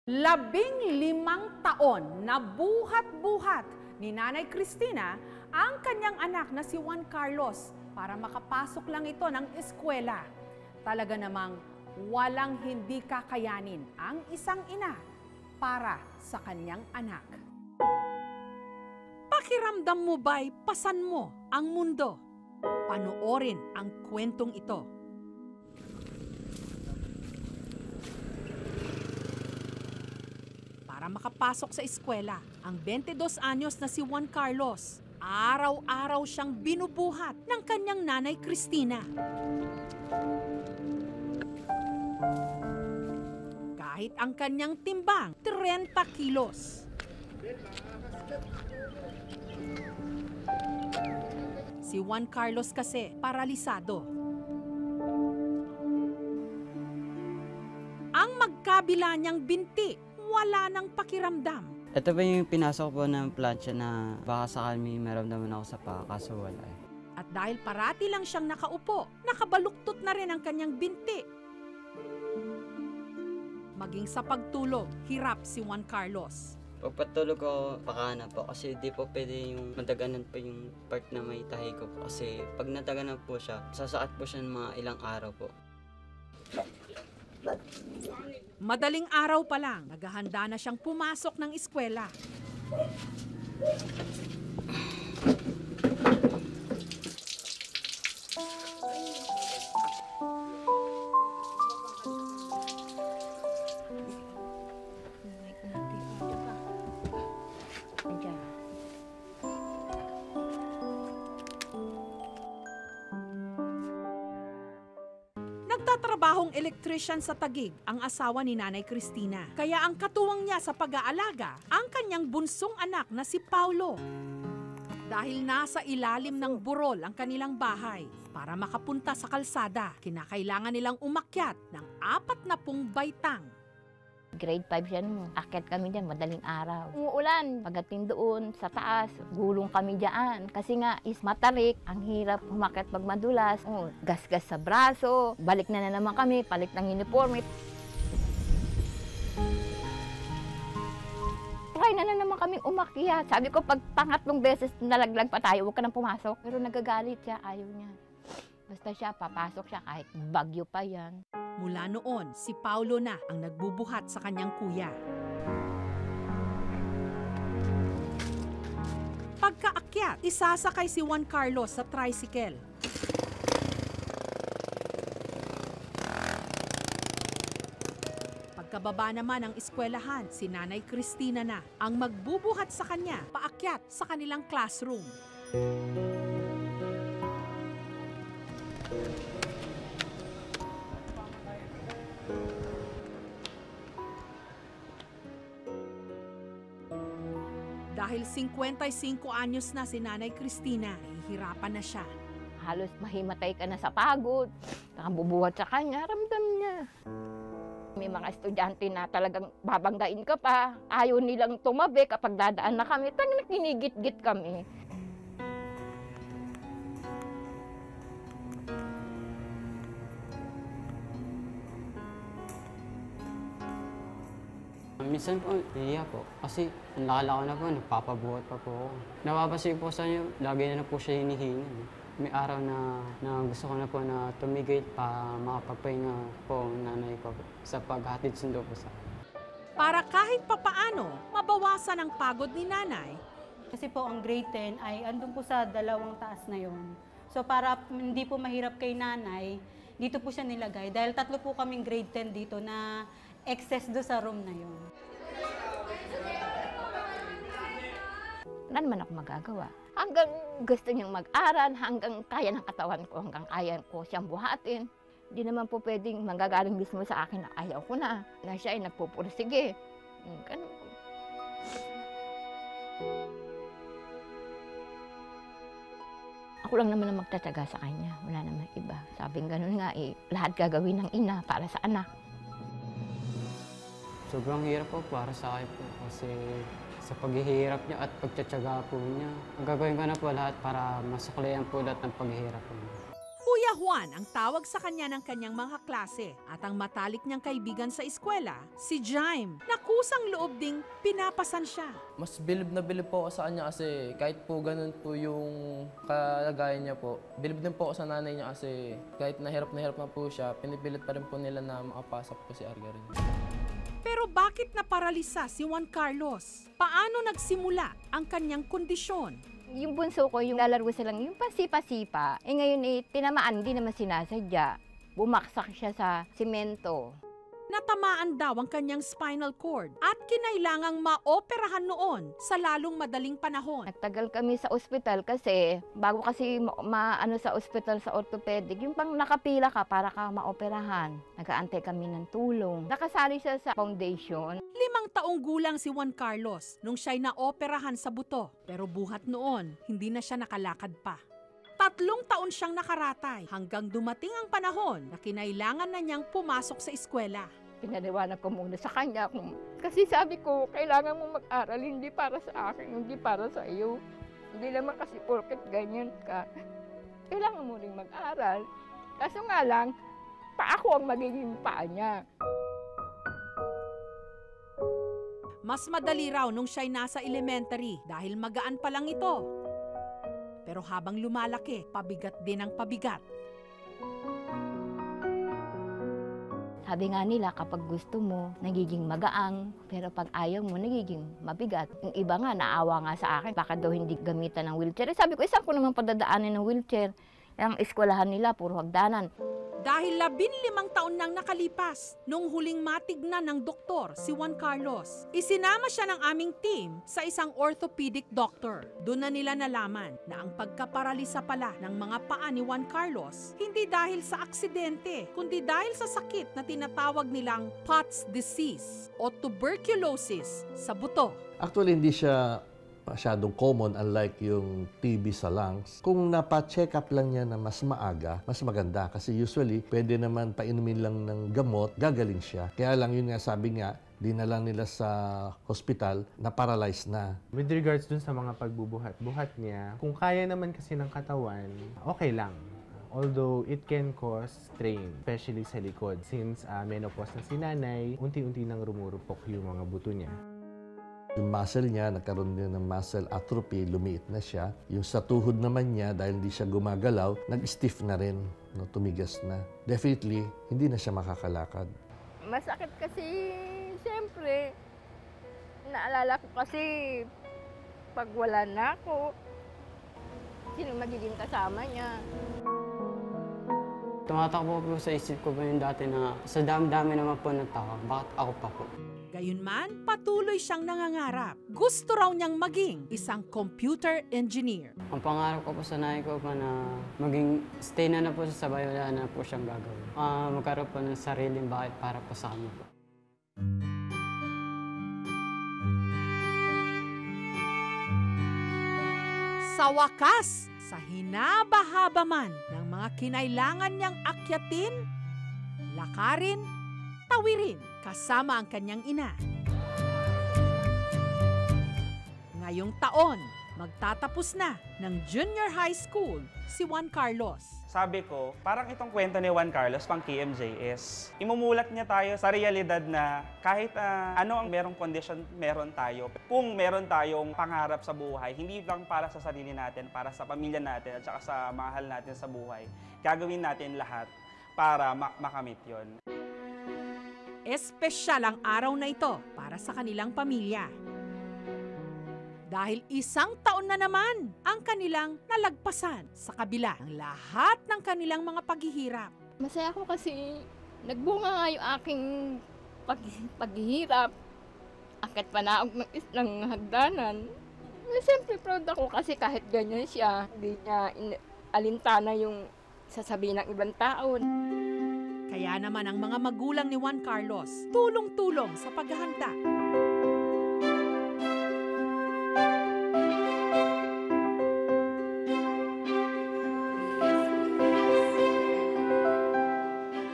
15 taon na buhat-buhat ni Nanay Cristina ang kanyang anak na si Juan Carlos para makapasok lang ito ng eskwela. Talaga namang walang hindi kakayanin ang isang ina para sa kanyang anak. Pakiramdam mo ba'y pasan mo ang mundo? Panoorin ang kwentong ito. Para makapasok sa eskwela, ang 22 anyos na si Juan Carlos, araw-araw siyang binubuhat ng kanyang nanay Cristina. Kahit ang kanyang timbang, 30 kilos. Si Juan Carlos kasi paralisado. Ang magkabila niyang binti, wala nang pakiramdam. Ito ba yung pinasok po ng plancha na baka sakali may maramdaman ako sa paa, kaso wala eh. At dahil parati lang siyang nakaupo, nakabaluktot na rin ang kanyang binti. Maging sa pagtulog, hirap si Juan Carlos. Pagpatulog ko, pakana po kasi di po pwede yung madaganan po yung part na may tahi ko po. Kasi pag nadaganan po siya, sasakit po siya ng mga ilang araw po. Madaling araw pa lang, naghahanda na siyang pumasok ng eskwela. Nagtatrabahong electrician sa Taguig ang asawa ni Nanay Cristina. Kaya ang katuwang niya sa pag-aalaga, ang kanyang bunsong anak na si Paulo. Dahil nasa ilalim ng burol ang kanilang bahay, para makapunta sa kalsada, kinakailangan nilang umakyat ng 40 baitang. Grade 5 yan mo. Akyat kami dyan, madaling araw. Umuulan. Pagdating doon sa taas, gulong kami dyan. Kasi nga is matarik. Ang hirap umakyat pag madulas. Gas-gas sa braso. Balik na naman kami, palit ng uniforme. Try na naman kami umakyat. Sabi ko, pag pangatlong beses nalaglag pa tayo, huwag ka nang pumasok. Pero nagagalit siya, ayaw niya. Basta siya, papasok siya kahit bagyo pa yan. Mula noon, si Paulo na ang nagbubuhat sa kanyang kuya. Pagkaakyat, isasakay si Juan Carlos sa tricycle. Pagkababa naman ng eskwelahan, si Nanay Cristina na ang magbubuhat sa kanya paakyat sa kanilang classroom. Dahil 55 anyos na si Nanay Cristina, nahihirapan na siya. Halos mahimatay ka na sa pagod. Nakabubuhat sa kanya, ramdam niya. May mga estudyante na talagang babanggain ka pa. Ayaw nilang tumabi kapag dadaan na kami. Talagang kinigit-git kami. Minsan po, hiya po. Kasi ang laki na po, nagpapabuhat pa po ako. Napapansin po sa inyo, lagi na po siya hinihinga. May araw na gusto ko na po na tumigil pa makapagpahinga po ang nanay ko sa paghatid sundo po sa akin. Para kahit papaano, mabawasan ang pagod ni Nanay. Kasi po ang grade 10 ay andun po sa 2 taas na yon. So para hindi po mahirap kay Nanay, dito po siya nilagay. Dahil 3 po kaming grade 10 dito na excess do sa room na yon. Wala naman ako magagawa. Hanggang gusto niyang mag-aral, hanggang kaya ng katawan ko, hanggang kaya ko siyang buhatin. Hindi naman po pwedeng manggagaling mismo sa akin na ayaw ko na siya ay nagpupursige. Ganun po. Ako lang naman ang magtataga sa kanya. Wala naman iba. Sabing ganun nga lahat gagawin ng ina para sa anak. Sobrang hirap po para sa akin po kasi sa paghihirap niya at pagtsatsaga po niya. Gagawin ko na po lahat para masuklayan po lahat ng paghihirap po niya. Kuya Juan ang tawag sa kanya ng kanyang mga klase at ang matalik niyang kaibigan sa eskwela, si Jaime, na kusang loob ding pinapasan siya. Mas bilib na bilib po ako sa kanya kasi kahit po ganun po yung kalagayan niya po, bilib din po ako sa nanay niya kasi kahit nahirap na po siya, pinipilit pa rin po nila na makapasok po si Arga rin. Pero bakit naparalisa si Juan Carlos? Paano nagsimula ang kanyang kondisyon? Yung bunso ko, yung lalaro silang yung pasipa-sipa. Ngayon tinamaan, hindi naman sinasadya. Bumaksak siya sa simento. Natamaan daw ang kanyang spinal cord at kinailangang maoperahan noon sa lalong madaling panahon. Nagtagal kami sa ospital kasi bago kasi maano sa ospital sa orthopedic, yung pang nakapila ka para ka maoperahan. Nag-aantay kami ng tulong. Nakasali siya sa foundation. 5 taong gulang si Juan Carlos nung siya'y naoperahan sa buto. Pero buhat noon, hindi na siya nakalakad pa. 3 taon siyang nakaratay hanggang dumating ang panahon na kinailangan na niyang pumasok sa eskwela. Pinaliwanag ko muna sa kanya kasi sabi ko, kailangan mo mag-aral, hindi para sa akin, hindi para sa iyo. Hindi naman kasi porket ganyan ka. Kailangan mo rin mag-aral. Kaso nga lang, ako ang magiging paa niya. Mas madali raw nung siya'y nasa elementary dahil magaan pa lang ito. Pero habang lumalaki, pabigat din ang pabigat. Sabi nga nila, kapag gusto mo, nagiging magaang, pero pag ayaw mo, nagiging mabigat. Yung iba nga, naawa nga sa akin, baka daw hindi gamitan ng wheelchair. Sabi ko, isang ko naman padadaanin ng wheelchair. Ang eskwelahan nila, puro hagdanan. Dahil 15 taon nang nakalipas, nung huling matignan ng doktor si Juan Carlos, isinama siya ng aming team sa isang orthopedic doctor. Doon na nila nalaman na ang pagkaparalisa pala ng mga paa ni Juan Carlos, hindi dahil sa aksidente, kundi dahil sa sakit na tinatawag nilang Pott's disease o tuberculosis sa buto. Actually, hindi siya masyadong common unlike yung TB sa lungs. Kung napa-check up lang niya na mas maaga, mas maganda. Kasi usually, pwede naman painumin lang ng gamot, gagaling siya. Kaya lang yun nga, sabi nga, dinala nila sa hospital na paralyzed na. With regards dun sa mga pagbubuhat-buhat niya, kung kaya naman kasi ng katawan, okay lang. Although it can cause strain, especially sa likod. Since menopause na si nanay, unti-unti nang rumurupok yung mga buto niya. Yung muscle niya, nagkaroon din ng muscle atrophy, lumiit na siya. Yung sa tuhod naman niya, dahil hindi siya gumagalaw, nag-stiff na rin, no, tumigas na. Definitely, hindi na siya makakalakad. Masakit kasi, siyempre, naalala ko kasi, pag wala na ako, sino magiging kasama niya? Tumatakbo po sa isip ko ba yung dati na sa dami-dami naman po ng tao, bakit ako pa po? Gayunman, patuloy siyang nangangarap. Gusto raw niyang maging isang computer engineer. Ang pangarap ko po sa nanay ko pa na maging stay na po sa sabay, wala na po siyang gagawin. Magkaroon po ng sariling bahay para po sa kanya po. Sa wakas, sa hinaba-haba man ng mga kinailangan niyang akyatin, lakarin, tawirin kasama ang kanyang ina. Ngayong taon, magtatapos na ng junior high school si Juan Carlos. Sabi ko, parang itong kwento ni Juan Carlos pang KMJS. Imumulat niya tayo sa realidad na kahit ano ang merong kondisyon meron tayo. Kung meron tayong pangarap sa buhay, hindi lang para sa sarili natin, para sa pamilya natin at saka sa mahal natin sa buhay, gagawin natin lahat para makamit yon. Espesyal ang araw na ito para sa kanilang pamilya. Dahil 1 taon na naman ang kanilang nalagpasan sa kabila ng lahat ng kanilang mga paghihirap. Masaya ako kasi nagbunga nga yung aking paghihirap. Akit panaog ng hagdanan. Siyempre proud ako kasi kahit ganyan siya, hindi niya alintana yung sasabihin ng ibang tao. Kaya naman ang mga magulang ni Juan Carlos, tulong-tulong sa paghahanda.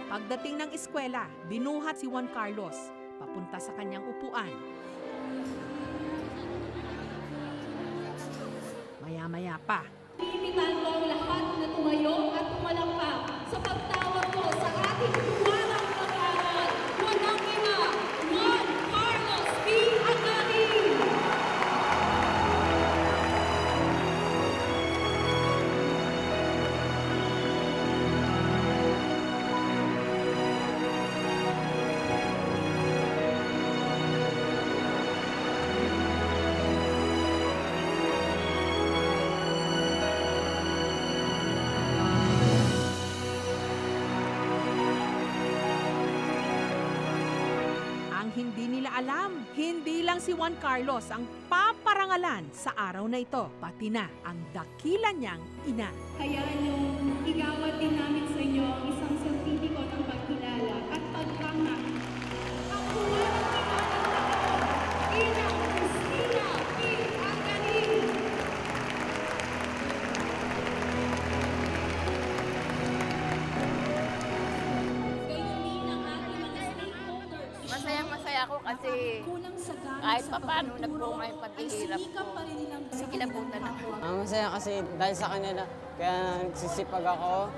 Pagdating ng eskwela, binuhat si Juan Carlos papunta sa kanyang upuan. Maya-maya pa. Tinitan ko ang lahat na tumayo at tumalakpak sa pagtawag po sa ating tuwarang mag-aaral. Walang iba, Juan Carlos P. Agaling. Ang hindi nila alam, hindi lang si Juan Carlos ang paparangalan sa araw na ito, pati na ang dakila niyang ina. Kaya nung igawad din namin sa inyo ang isang sertipiko ng pagkilala at paghangat. Ang tuwarang ina ng Cristina P. Agaling. Gayon din ang ating mga stakeholders. Masayang-masaya ako kasi kahit paano nagbunga yung paghihirap ko. Kilabutan ako. Masaya kasi dahil sa kanila, kaya nagsisipag ako.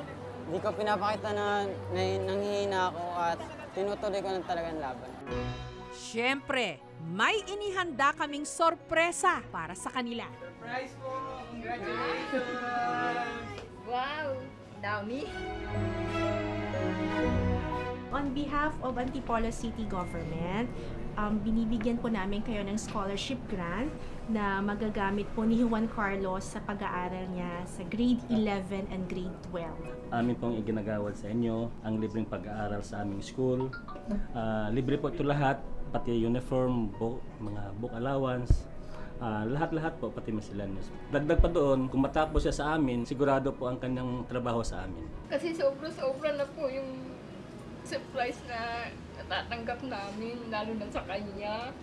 Hindi ko pinapakita na nanghihina ako at tinutuloy ko ng talagang laban. Siyempre, may inihanda kaming sorpresa para sa kanila. Prize po! Congratulations! Wow! Dami! On behalf of Antipolo City Government, binibigyan po namin kayo ng scholarship grant na magagamit po ni Juan Carlos sa pag-aaral niya sa grade 11 and grade 12. Amin pong iginagawad sa inyo ang libreng pag-aaral sa aming school. Libre po ito lahat, pati uniform, mga book allowance, lahat-lahat po, pati miscellaneous. Dagdag pa doon, kung matapos siya sa amin, sigurado po ang kanyang trabaho sa amin. Kasi sobra-sobra na po yung supplies na natatanggap namin, lalo na sa kanya.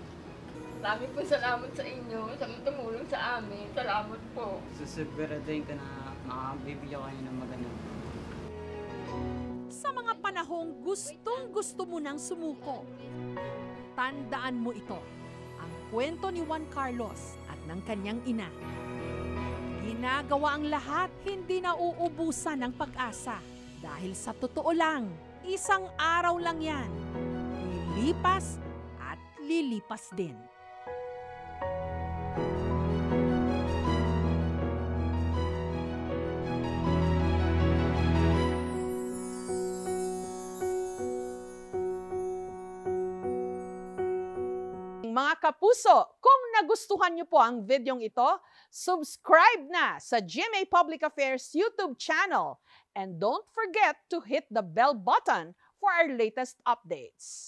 Dami po salamat sa inyo, sa tumulong sa amin. Salamat po. Susiguraduhin ko na makabibigyan kayo ng maganda. Sa mga panahong gustong-gusto mo nang sumuko, tandaan mo ito, ang kwento ni Juan Carlos at ng kanyang ina. Ginagawa ang lahat, hindi na uubusan ng pag-asa. Dahil sa totoo lang, isang araw lang yan. Lilipas at lilipas din. Mga kapuso, kung nagustuhan niyo po ang videong ito, subscribe na sa GMA Public Affairs YouTube channel and don't forget to hit the bell button for our latest updates.